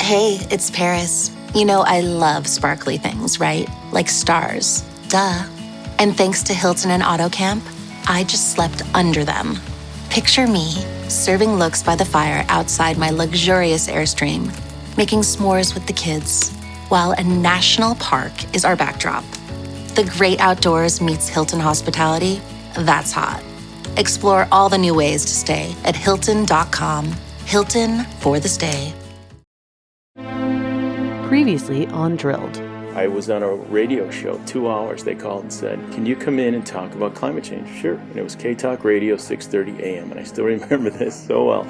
Hey, it's Paris. You know I love sparkly things, right? Like stars. Duh. And thanks to Hilton and AutoCamp, I just slept under them. Picture me, serving looks by the fire outside my luxurious Airstream, making s'mores with the kids, while a national park is our backdrop. The great outdoors meets Hilton hospitality. That's hot. Explore all the new ways to stay at Hilton.com. Hilton for the stay. Previously on Drilled. I was on a radio show, 2 hours. They called and said, "Can you come in and talk about climate change?" Sure. And it was K-Talk Radio, 6:30 a.m. And I still remember this so well.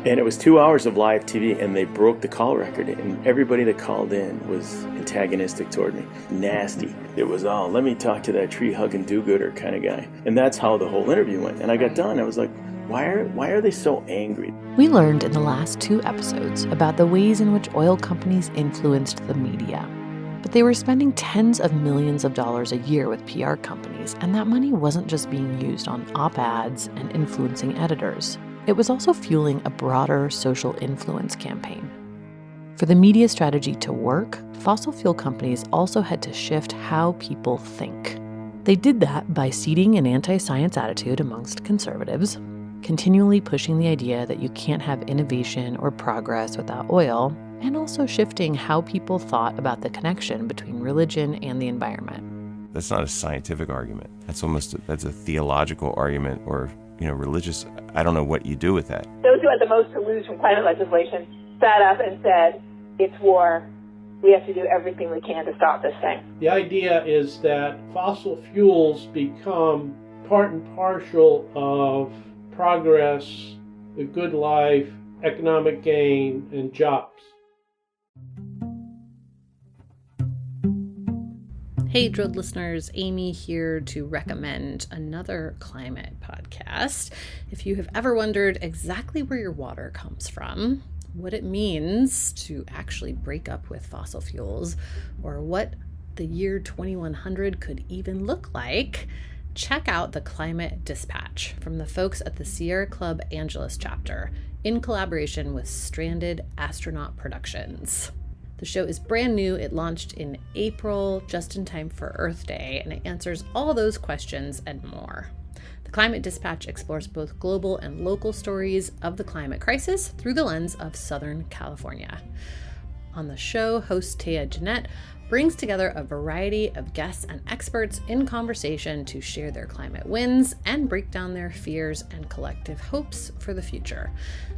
And it was 2 hours of live TV, and they broke the call record. And everybody that called in was antagonistic toward me. Nasty. It was, "Oh, let me talk to that tree-hugging do-gooder kind of guy." And that's how the whole interview went. And I got done. I was like, why are they so angry? We learned in the last 2 episodes about the ways in which oil companies influenced the media. But they were spending tens of millions of dollars a year with PR companies, and that money wasn't just being used on op-eds and influencing editors. It was also fueling a broader social influence campaign. For the media strategy to work, fossil fuel companies also had to shift how people think. They did that by seeding an anti-science attitude amongst conservatives, continually pushing the idea that you can't have innovation or progress without oil, and also shifting how people thought about the connection between religion and the environment. That's not a scientific argument. That's a theological argument or, religious. I don't know what you do with that. Those who had the most to lose from climate legislation sat up and said, "It's war. We have to do everything we can to stop this thing." The idea is that fossil fuels become part and parcel of progress, the good life, economic gain, and jobs. Hey, Drilled listeners, Amy here to recommend another climate podcast. If you have ever wondered exactly where your water comes from, what it means to actually break up with fossil fuels, or what the year 2100 could even look like, check out the Climate Dispatch from the folks at the Sierra Club Angeles chapter in collaboration with Stranded Astronaut Productions. The show is brand new. It launched in April, just in time for Earth Day, and it answers all those questions and more. The Climate Dispatch explores both global and local stories of the climate crisis through the lens of Southern California. On the show, host Taya Jeanette brings together a variety of guests and experts in conversation to share their climate wins and break down their fears and collective hopes for the future.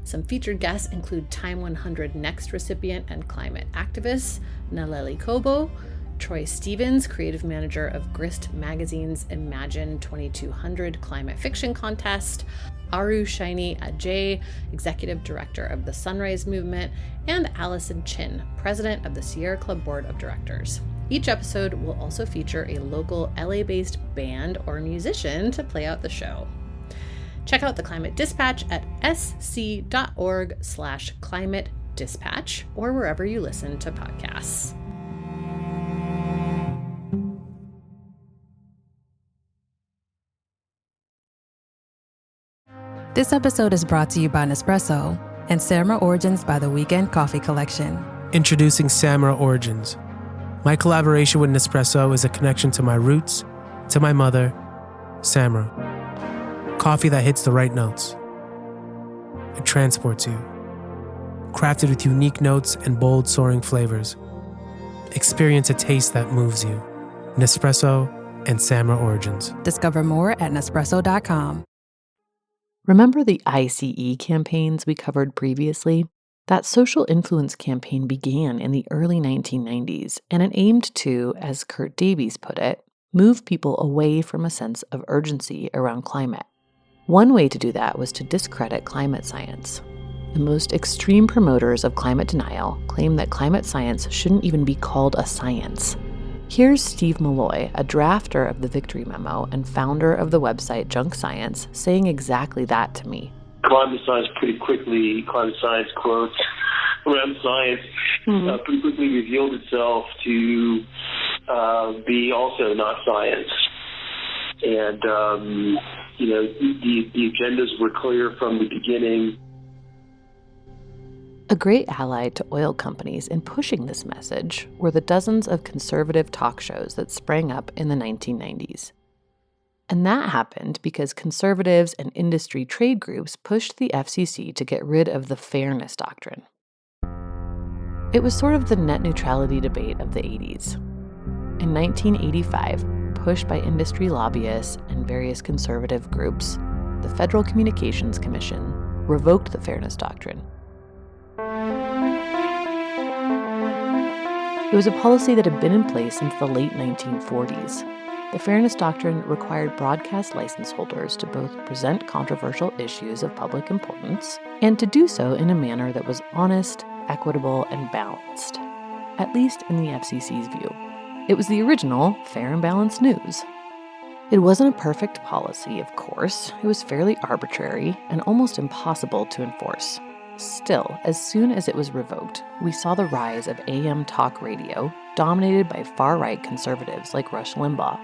Some featured guests include Time 100 Next recipient and climate activist Naleli Kobo, Troy Stevens, creative manager of Grist Magazine's Imagine 2200 Climate Fiction Contest, Aru Shaini Ajay, executive director of the Sunrise Movement, and Allison Chin, president of the Sierra Club Board of Directors. Each episode will also feature a local LA-based band or musician to play out the show. Check out the Climate Dispatch at sc.org/climate dispatch or wherever you listen to podcasts. This episode is brought to you by Nespresso and Samra Origins by the Weekend Coffee Collection. Introducing Samra Origins. My collaboration with Nespresso is a connection to my roots, to my mother, Samra. Coffee that hits the right notes. It transports you. Crafted with unique notes and bold, soaring flavors. Experience a taste that moves you. Nespresso and Samra Origins. Discover more at Nespresso.com. Remember the ICE campaigns we covered previously? That social influence campaign began in the early 1990s, and it aimed to, as Kurt Davies put it, move people away from a sense of urgency around climate. One way to do that was to discredit climate science. The most extreme promoters of climate denial claim that climate science shouldn't even be called a science. Here's Steve Malloy, a drafter of the Victory Memo and founder of the website Junk Science, saying exactly that to me. Climate science quotes around science pretty quickly revealed itself to be also not science. And, the agendas were clear from the beginning. A great ally to oil companies in pushing this message were the dozens of conservative talk shows that sprang up in the 1990s. And that happened because conservatives and industry trade groups pushed the FCC to get rid of the fairness doctrine. It was sort of the net neutrality debate of the 80s. In 1985, pushed by industry lobbyists and various conservative groups, the Federal Communications Commission revoked the fairness doctrine. It was a policy that had been in place since the late 1940s. The Fairness Doctrine required broadcast license holders to both present controversial issues of public importance and to do so in a manner that was honest, equitable, and balanced, at least in the FCC's view. It was the original fair and balanced news. It wasn't a perfect policy, of course. It was fairly arbitrary and almost impossible to enforce. Still, as soon as it was revoked, we saw the rise of AM talk radio, dominated by far-right conservatives like Rush Limbaugh.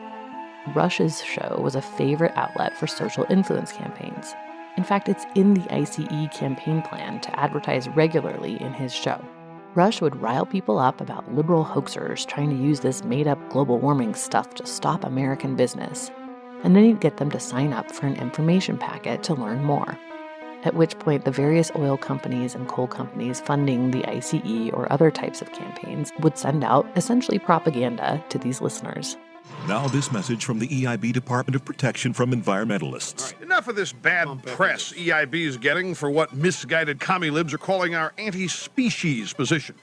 Rush's show was a favorite outlet for social influence campaigns. In fact, it's in the ICE campaign plan to advertise regularly in his show. Rush would rile people up about liberal hoaxers trying to use this made-up global warming stuff to stop American business, and then he'd get them to sign up for an information packet to learn more. At which point the various oil companies and coal companies funding the ICE or other types of campaigns would send out essentially propaganda to these listeners. Now this message from the EIB Department of Protection from environmentalists. Right, enough of this bad press EIB is getting for what misguided commie-libs are calling our anti-species position.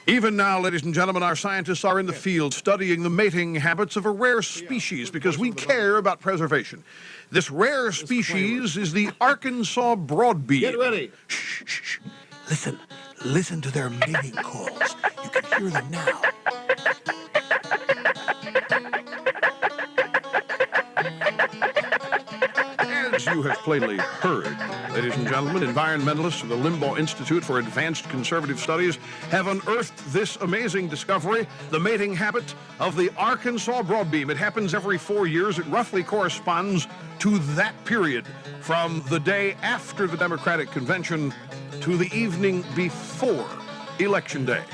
Even now, ladies and gentlemen, our scientists are in the field studying the mating habits of a rare species because we care about preservation. This rare species is the Arkansas broadbeam. Get ready. Shh, shh, shh. Listen to their mating calls. You can hear them now. As you have plainly heard, ladies and gentlemen, environmentalists from the Limbaugh Institute for Advanced Conservative Studies have unearthed this amazing discovery, the mating habit of the Arkansas broadbeam. It happens every 4 years. It roughly corresponds to that period from the day after the Democratic Convention to the evening before Election Day.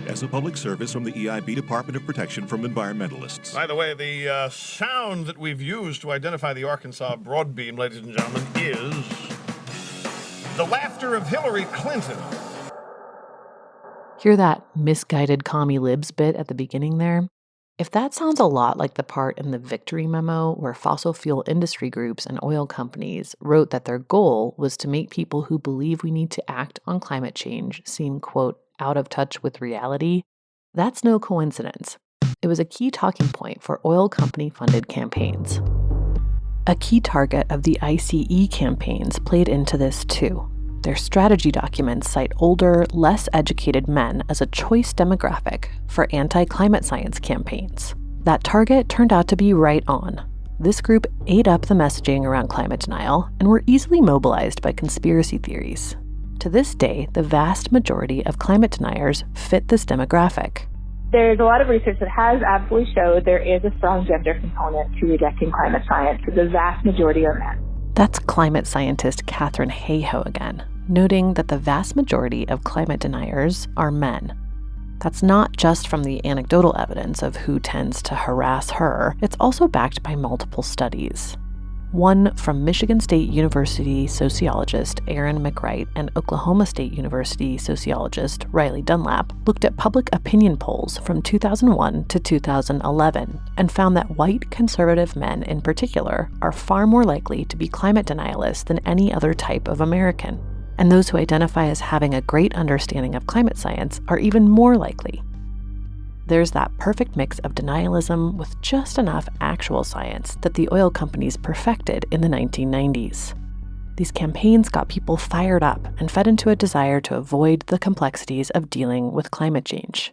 As a public service from the EIB Department of Protection from environmentalists. By the way, the sound that we've used to identify the Arkansas broadbeam, ladies and gentlemen, is the laughter of Hillary Clinton. Hear that misguided commie libs bit at the beginning there? If that sounds a lot like the part in the Victory Memo where fossil fuel industry groups and oil companies wrote that their goal was to make people who believe we need to act on climate change seem, quote, out of touch with reality, that's no coincidence. It was a key talking point for oil company-funded campaigns. A key target of the ICE campaigns played into this too. Their strategy documents cite older, less educated men as a choice demographic for anti-climate science campaigns. That target turned out to be right on. This group ate up the messaging around climate denial and were easily mobilized by conspiracy theories. To this day, the vast majority of climate deniers fit this demographic. There's a lot of research that has absolutely showed there is a strong gender component to rejecting climate science. The vast majority are men. That's climate scientist Katherine Hayhoe again, noting that the vast majority of climate deniers are men. That's not just from the anecdotal evidence of who tends to harass her, it's also backed by multiple studies. One from Michigan State University sociologist Aaron McWright and Oklahoma State University sociologist Riley Dunlap looked at public opinion polls from 2001 to 2011 and found that white conservative men in particular are far more likely to be climate denialists than any other type of American. And those who identify as having a great understanding of climate science are even more likely. There's that perfect mix of denialism with just enough actual science that the oil companies perfected in the 1990s. These campaigns got people fired up and fed into a desire to avoid the complexities of dealing with climate change.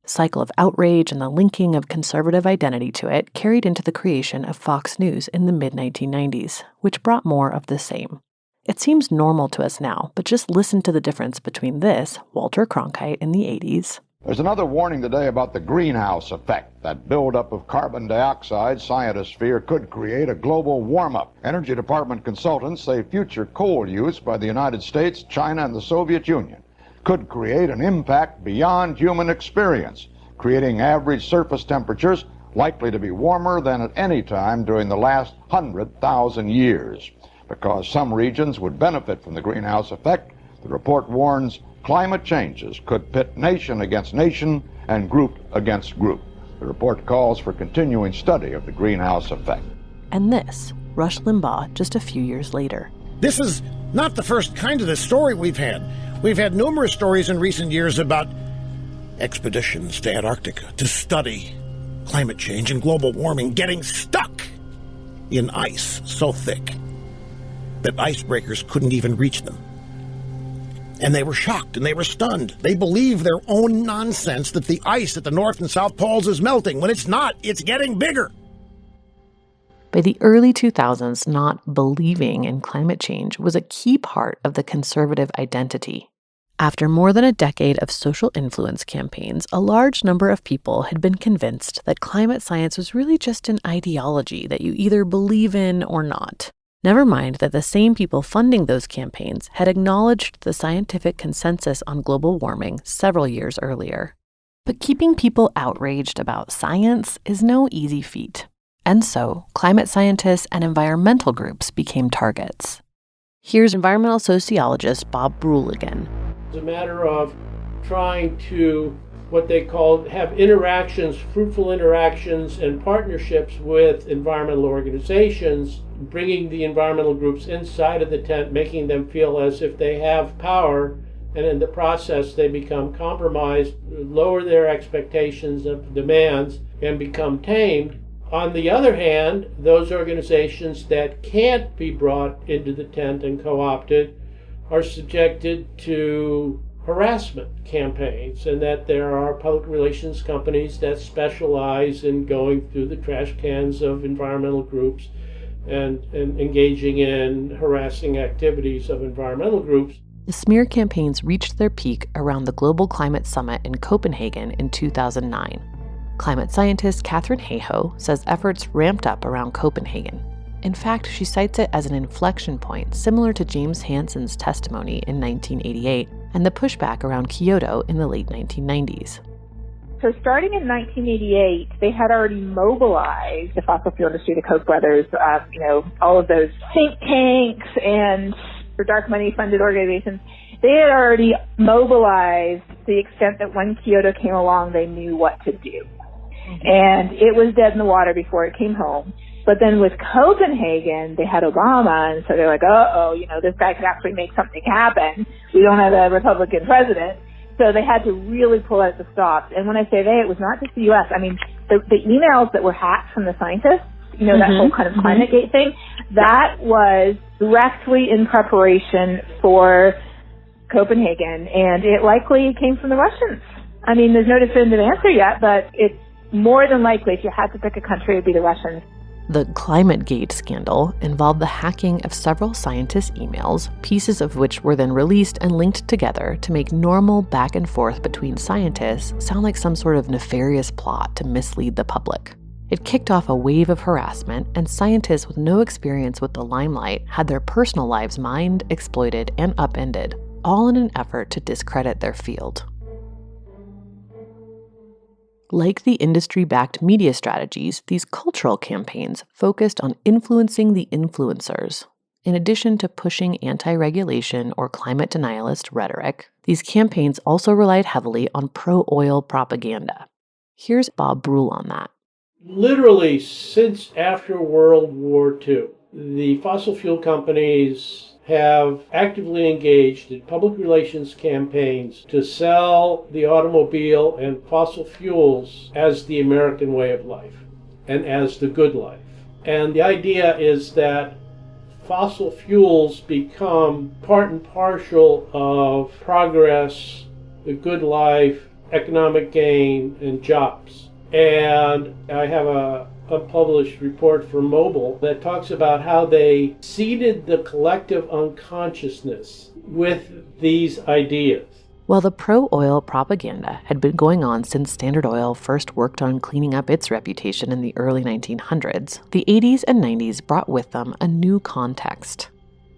The cycle of outrage and the linking of conservative identity to it carried into the creation of Fox News in the mid-1990s, which brought more of the same. It seems normal to us now, but just listen to the difference between this, Walter Cronkite in the 80s, There's another warning today about the greenhouse effect. That buildup of carbon dioxide scientists fear could create a global warm-up. Energy Department consultants say future coal use by the United States, China, and the Soviet Union could create an impact beyond human experience, creating average surface temperatures likely to be warmer than at any time during the last 100,000 years. Because some regions would benefit from the greenhouse effect, the report warns climate changes could pit nation against nation and group against group. The report calls for continuing study of the greenhouse effect. And this, Rush Limbaugh just a few years later. This is not the first kind of this story we've had. We've had numerous stories in recent years about expeditions to Antarctica to study climate change and global warming getting stuck in ice so thick that icebreakers couldn't even reach them. And they were shocked and they were stunned. They believe their own nonsense that the ice at the North and South Poles is melting, when it's not. It's getting bigger. By the early 2000s, not believing in climate change was a key part of the conservative identity. After more than a decade of social influence campaigns, a large number of people had been convinced that climate science was really just an ideology that you either believe in or not. Never mind that the same people funding those campaigns had acknowledged the scientific consensus on global warming several years earlier. But keeping people outraged about science is no easy feat. And so, climate scientists and environmental groups became targets. Here's environmental sociologist Bob Brule again. It's a matter of trying to, what they call, have interactions, fruitful interactions and partnerships with environmental organizations, bringing the environmental groups inside of the tent, making them feel as if they have power, and in the process they become compromised, lower their expectations of demands, and become tamed. On the other hand, those organizations that can't be brought into the tent and co-opted are subjected to harassment campaigns, and that there are public relations companies that specialize in going through the trash cans of environmental groups and engaging in harassing activities of environmental groups. The smear campaigns reached their peak around the Global Climate Summit in Copenhagen in 2009. Climate scientist Katharine Hayhoe says efforts ramped up around Copenhagen. In fact, she cites it as an inflection point similar to James Hansen's testimony in 1988 and the pushback around Kyoto in the late 1990s. So starting in 1988, they had already mobilized the fossil fuel industry, the Koch brothers, all of those think tanks and dark money funded organizations. They had already mobilized to the extent that when Kyoto came along, they knew what to do. Mm-hmm. And it was dead in the water before it came home. But then with Copenhagen, they had Obama, and so they're like, this guy could actually make something happen. We don't have a Republican president. So they had to really pull out the stops. And when I say they, it was not just the U.S. I mean, the emails that were hacked from the scientists, that whole kind of climate gate thing, that was directly in preparation for Copenhagen, and it likely came from the Russians. I mean, there's no definitive answer yet, but it's more than likely, if you had to pick a country, it would be the Russians. The ClimateGate scandal involved the hacking of several scientists' emails, pieces of which were then released and linked together to make normal back and forth between scientists sound like some sort of nefarious plot to mislead the public. It kicked off a wave of harassment, and scientists with no experience with the limelight had their personal lives mined, exploited, and upended, all in an effort to discredit their field. Like the industry-backed media strategies, these cultural campaigns focused on influencing the influencers. In addition to pushing anti-regulation or climate denialist rhetoric, these campaigns also relied heavily on pro-oil propaganda. Here's Bob Brule on that. Literally, since after World War II, the fossil fuel companies have actively engaged in public relations campaigns to sell the automobile and fossil fuels as the American way of life and as the good life. And the idea is that fossil fuels become part and parcel of progress, the good life, economic gain, and jobs. And I have a unpublished report from Mobile that talks about how they seeded the collective unconsciousness with these ideas. While the pro-oil propaganda had been going on since Standard Oil first worked on cleaning up its reputation in the early 1900s, the 80s and 90s brought with them a new context.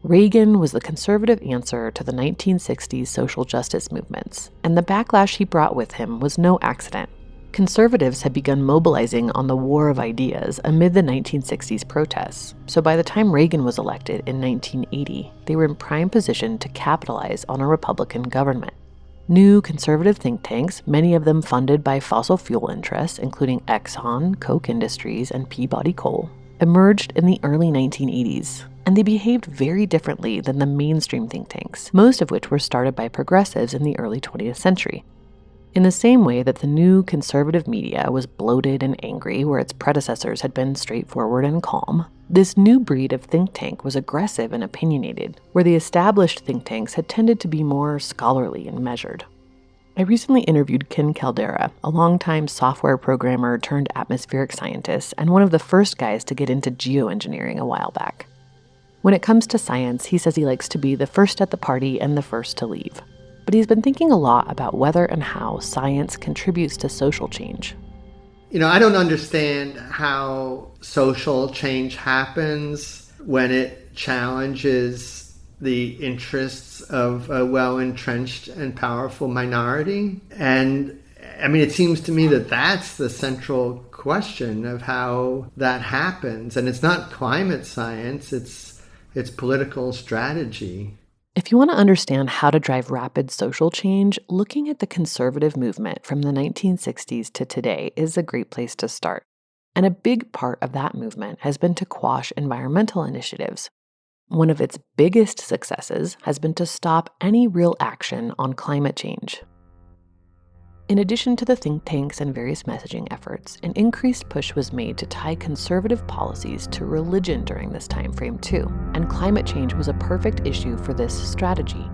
Reagan was the conservative answer to the 1960s social justice movements, and the backlash he brought with him was no accident. Conservatives had begun mobilizing on the war of ideas amid the 1960s protests, so by the time Reagan was elected in 1980, they were in prime position to capitalize on a Republican government. New conservative think tanks, many of them funded by fossil fuel interests, including Exxon, Koch Industries, and Peabody Coal, emerged in the early 1980s, and they behaved very differently than the mainstream think tanks, most of which were started by progressives in the early 20th century. In the same way that the new conservative media was bloated and angry where its predecessors had been straightforward and calm, this new breed of think tank was aggressive and opinionated, where the established think tanks had tended to be more scholarly and measured. I recently interviewed Ken Caldera, a longtime software programmer turned atmospheric scientist and one of the first guys to get into geoengineering a while back. When it comes to science, he says he likes to be the first at the party and the first to leave. But he's been thinking a lot about whether and how science contributes to social change. I don't understand how social change happens when it challenges the interests of a well-entrenched and powerful minority. And it seems to me that that's the central question of how that happens. And it's not climate science, it's political strategy. If you want to understand how to drive rapid social change, looking at the conservative movement from the 1960s to today is a great place to start. And a big part of that movement has been to quash environmental initiatives. One of its biggest successes has been to stop any real action on climate change. In addition to the think tanks and various messaging efforts, an increased push was made to tie conservative policies to religion during this time frame too, and climate change was a perfect issue for this strategy.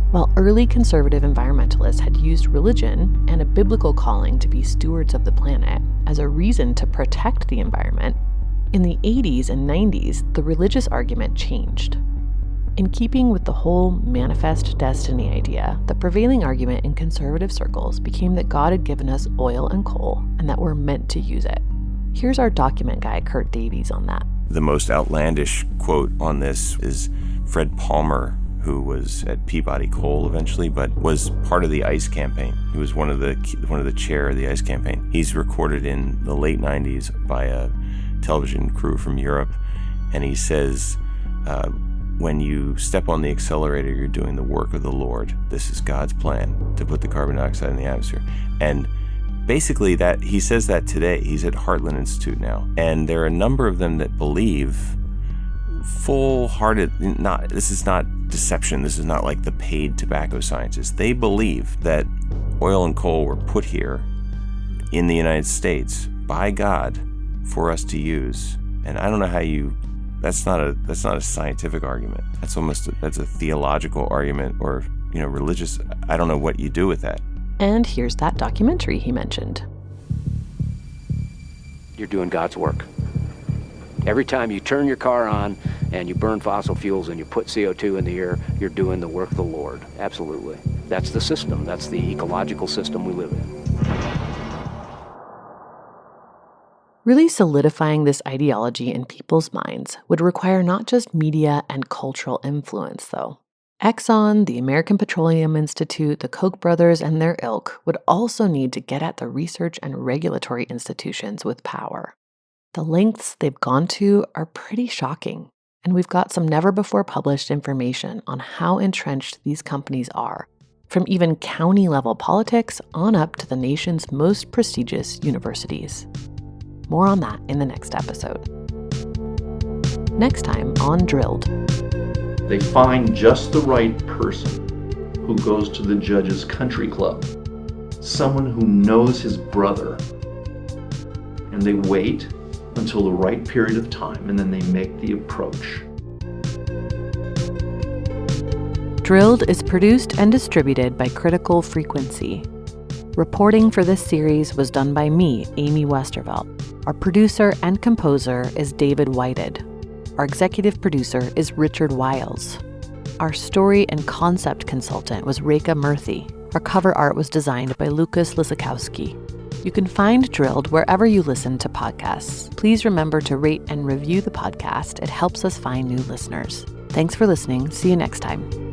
While early conservative environmentalists had used religion and a biblical calling to be stewards of the planet as a reason to protect the environment, in the 80s and 90s, the religious argument changed. In keeping with the whole manifest destiny idea, the prevailing argument in conservative circles became that God had given us oil and coal and that we're meant to use it. Here's our document guy, Kurt Davies, on that. The most outlandish quote on this is Fred Palmer, who was at Peabody Coal eventually, but was part of the ICE campaign. He was one of the chair of the ICE campaign. He's recorded in the late 90s by a television crew from Europe, and he says, when you step on the accelerator, you're doing the work of the Lord. This is God's plan to put the carbon dioxide in the atmosphere. And basically that he says that today. He's at Heartland Institute now. And there are a number of them that believe full-hearted, this is not deception. This is not like the paid tobacco scientists. They believe that oil and coal were put here in the United States by God for us to use. And I don't know how that's not a scientific argument. That's a theological argument or, religious. I don't know what you do with that. And here's that documentary he mentioned. You're doing God's work. Every time you turn your car on and you burn fossil fuels and you put CO2 in the air, you're doing the work of the Lord. Absolutely. That's the system. That's the ecological system we live in. Really solidifying this ideology in people's minds would require not just media and cultural influence, though. Exxon, the American Petroleum Institute, the Koch brothers, and their ilk would also need to get at the research and regulatory institutions with power. The lengths they've gone to are pretty shocking, and we've got some never-before-published information on how entrenched these companies are, from even county-level politics on up to the nation's most prestigious universities. More on that in the next episode. Next time on Drilled. They find just the right person who goes to the judge's country club, someone who knows his brother, and they wait until the right period of time, and then they make the approach. Drilled is produced and distributed by Critical Frequency. Reporting for this series was done by me, Amy Westervelt. Our producer and composer is David Whited. Our executive producer is Richard Wiles. Our story and concept consultant was Reka Murthy. Our cover art was designed by Lucas Lisakowski. You can find Drilled wherever you listen to podcasts. Please remember to rate and review the podcast. It helps us find new listeners. Thanks for listening. See you next time.